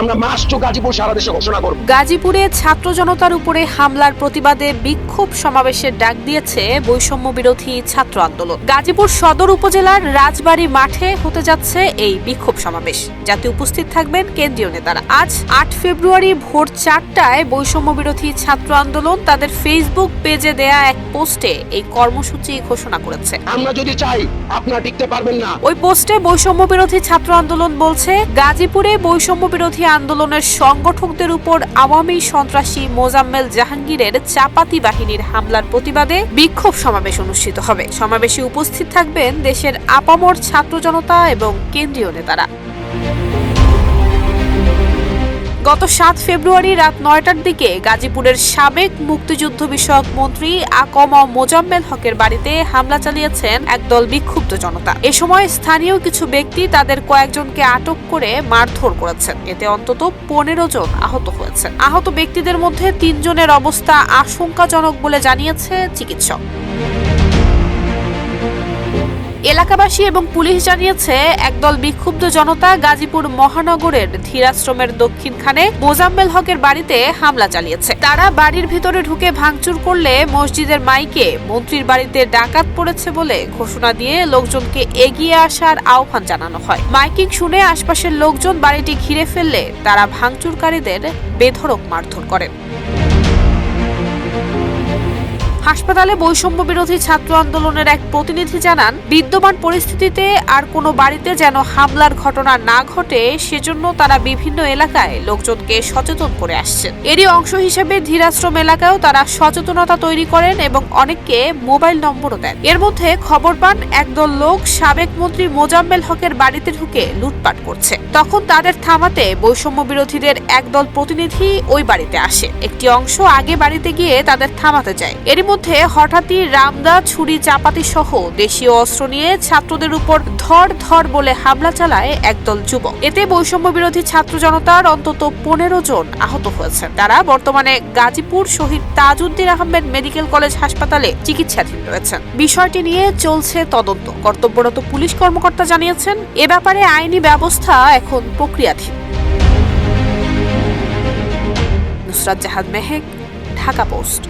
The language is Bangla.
আমরা মার্চ টু গাজীপুর সারা দেশে ঘোষণা করব। গাজীপুরে ছাত্র জনতার উপরে হামলার প্রতিবাদে বিক্ষোভ সমাবেশের ডাক দিয়েছে বৈষম্য বিরোধী ছাত্র আন্দোলন। গাজীপুর সদর উপজেলার রাজবাড়ী মাঠে হতে যাচ্ছে এই বিক্ষোভ সমাবেশ, যাতে উপস্থিত থাকবেন কেন্দ্রীয় নেতারা। আজ 8 ফেব্রুয়ারি ভোর 4টায় বৈষম্য বিরোধী ছাত্র আন্দোলন তাদের ফেসবুক পেজে দেয়া এক পোস্টে এই কর্মসূচি ঘোষণা করেছে। আমরা যদি চাই আপনারা টিকতে পারবেন না। ওই পোস্টে বৈষম্য বিরোধী ছাত্র আন্দোলন বলছে, গাজীপুরে বৈষম্য বিরোধী আন্দোলনের সংগঠকদের উপর আওয়ামী সন্ত্রাসী মোজাম্মেল জাহাঙ্গীরের চাপাতি বাহিনীর হামলার প্রতিবাদে বিক্ষোভ সমাবেশ অনুষ্ঠিত হবে। সমাবেশে উপস্থিত থাকবেন দেশের আপামর ছাত্র জনতা এবং কেন্দ্রীয় নেতারা। গত 7 ফেব্রুয়ারি রাত 9টার দিকে গাজীপুরের সাবেক মুক্তিযুদ্ধ বিষয়ক মন্ত্রী আকম মোজাম্মেল হকের বাড়িতে হামলা চালিয়েছেন একদল বিক্ষুব্ধ জনতা। এ সময় স্থানীয় কিছু ব্যক্তি তাদের কয়েকজনকে আটক করে মারধর করেছেন। এতে অন্তত 15 জন আহত হয়েছেন। আহত ব্যক্তিদের মধ্যে 3 জনের অবস্থা আশঙ্কাজনক বলে জানিয়েছে চিকিৎসক। এলাকাবাসী এবং পুলিশ জানিয়েছে, একদল বিক্ষুব্ধ জনতা গাজীপুর মহানগরের ধীরাশ্রমের দক্ষিণখানে মোজাম্মেল হকের বাড়িতে হামলা চালিয়েছে। তারা বাড়ির ভিতরে ঢুকে ভাঙচুর করলে মসজিদের মাইকে মন্ত্রীর বাড়িতে ডাকাত পড়েছে বলে ঘোষণা দিয়ে লোকজনকে এগিয়ে আসার আহ্বান জানানো হয়। মাইকিং শুনে আশপাশের লোকজন বাড়িটি ঘিরে ফেললে তারা ভাঙচুরকারীদের বেধড়ক মারধর করেন। হাসপাতালে বৈষম্য বিরোধী ছাত্র আন্দোলনের এক প্রতিনিধি জানান, বিদ্যমান পরিস্থিতিতে আর কোনো বাড়িতে যেন হামলার ঘটনা না ঘটে সেজন্য তারা বিভিন্ন এলাকায় লোকজনকে সচেতন করে আসছেন। এরই অংশ হিসেবে ধীরাশ্রম এলাকায়ও তারা সচেতনতা তৈরি করেন এবং অনেককে মোবাইল নম্বরও দেন। এর মধ্যে খবর পান একদল লোক সাবেক মন্ত্রী মোজাম্মেল হকের বাড়িতে ঢুকে লুটপাট করছে। তখন তাদের থামাতে বৈষম্য বিরোধীদের একদল প্রতিনিধি ওই বাড়িতে আসে। একটি অংশ আগে বাড়িতে গিয়ে তাদের থামাতে যায়। এরই মধ্যে হঠাৎই রামদা, ছুরি, চাপাতি সহ দেশীয় অস্ত্র নিয়ে ছাত্রদের উপর ধর বলে হামলা চালায় একদল যুবক। এতে বৈষম্য বিরোধী ছাত্র জনতার অন্তত 15 জন আহত হয়েছেন। তারা বর্তমানে গাজীপুর শহীদ তাজউদ্দিন আহমেদ মেডিকেল কলেজ হাসপাতালে চিকিৎসাধীন রয়েছেন। বিষয়টি নিয়ে চলছে তদন্ত। কর্তব্যরত পুলিশ কর্মকর্তা জানিয়েছেন, এ ব্যাপারে আইনি ব্যবস্থা এখন প্রক্রিয়াধীন। নুসরাত জাহান মেহেক, ঢাকা পোস্ট।